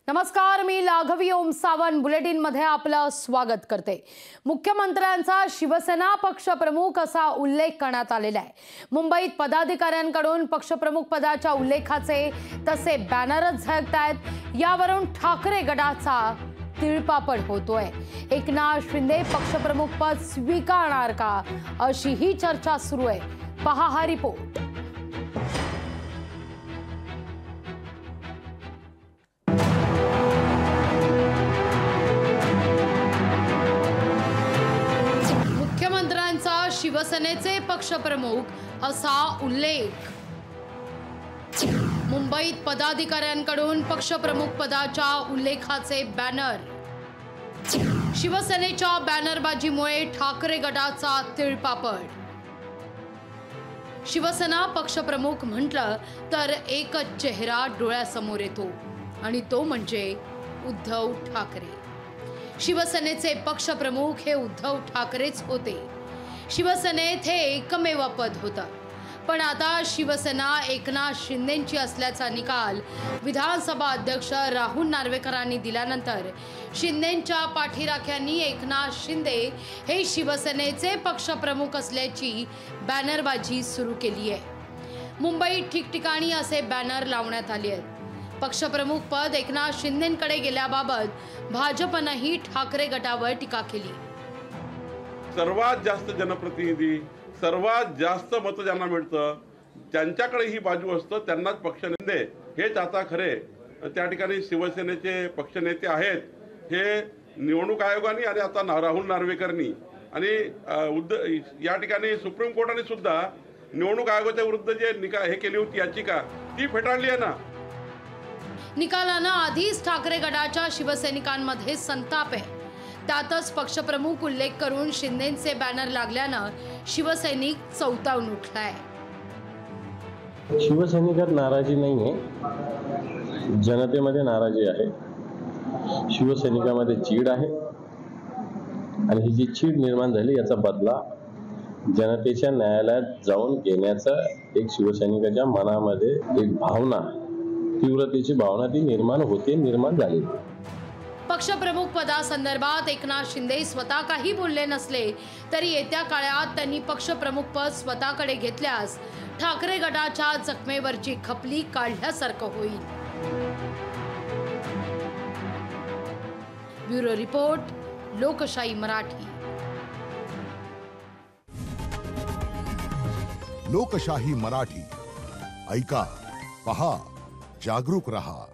नमस्कार, मी लाघवी ओम सावंत बुलेटिन मध्ये आपलं स्वागत करते। मुख्यमंत्र्यांचा शिवसेना पक्षप्रमुख असा उल्लेख करण्यात आलेला आहे। मुंबईत पदाधिकाऱ्यांकडून पक्षप्रमुख पदाच्या उल्लेखाचे तसे बॅनरच झळकतायत। यावरून ठाकरे गटाचा तिळपापड होतोय। एकनाथ शिंदे पक्षप्रमुख पद स्वीकारणार का, अशी ही चर्चा सुरू आहे। पहा हा रिपोर्ट। मुख्यमंत्र्यांचा शिवसेनेचे पक्षप्रमुख असा उल्लेख। मुंबईत पदाधिकाऱ्यांकडून पक्षप्रमुख पदाच्या उल्लेखाचे बॅनर। शिवसेनेच्या बॅनरबाजीमुळे ठाकरे गटाचा तिळपापड। शिवसेना पक्षप्रमुख म्हटलं तर एकच चेहरा डोळ्यासमोर येतो आणि तो म्हणजे उद्धव ठाकरे। शिवसेनेचे पक्षप्रमुख हे उद्धव ठाकरेच होते। शिवसेनेत हे एकमेव पद होतं, पण आता शिवसेना एकनाथ शिंदेंची असल्याचा निकाल विधानसभा अध्यक्ष राहुल नार्वेकरांनी दिल्यानंतर शिंदेंच्या पाठीराख्यांनी एकनाथ शिंदे हे शिवसेनेचे पक्षप्रमुख असल्याची बॅनरबाजी सुरू केली आहे। मुंबईत ठिकठिकाणी असे बॅनर लावण्यात आले आहेत। पक्षप्रमुख पद एकनाथ शिंदेंकडे गेल्याबाबत भाजपनेही ठाकरे गटावर टीका केली। सर्वात जास्त जनप्रतिनिधी, सर्वात जास्त मत ज्यांना मिळतं त्यांच्याकडे ही बाजू असतं, त्यांनाच पक्षनेते हेच आता खरे त्या ठिकाणी शिवसेनेचे पक्षनेते आहेत। हे निवडणूक आयोगाने आणि आता राहुल नार्वेकरांनी आणि या ठिकाणी सुप्रीम कोर्टाने सुद्धा निवडणूक आयोगाच्या विरुद्ध जे हे केली होती याचिका, ती फेटाळली आहे ना। निकालानं आधीच ठाकरे गटाच्या शिवसैनिकांमध्ये संताप आहे। त्यातच पक्षप्रमुख उल्लेख करून शिंदेंचे बॅनर लागल्यानं शिवसैनिक चौतावून उठलाय। शिवसैनिकात नाराजी नाहीये, जनतेमध्ये नाराजी आहे। शिवसैनिकामध्ये चीड आहे आणि ही जी चीड निर्माण झाली याचा बदला जनतेच्या न्यायालयात जाऊन घेण्याचा एक शिवसैनिकाच्या मनामध्ये एक भावना, तीव्रतेची भावना ती निर्माण झाली। पक्षप्रमुख पदासंदर्भात एकनाथ शिंदे स्वतः काही बोलले नसले तरी येत्या काळात त्यांनी पक्षप्रमुख पद स्वतःकडे घेतल्यास ठाकरे गटाच्या जखमेवरची खपली काढल्यासारखं होईल। ब्युरो रिपोर्ट, लोकशाही मराठी। लोकशाही मराठी ऐका, पहा, जागरूक रहा।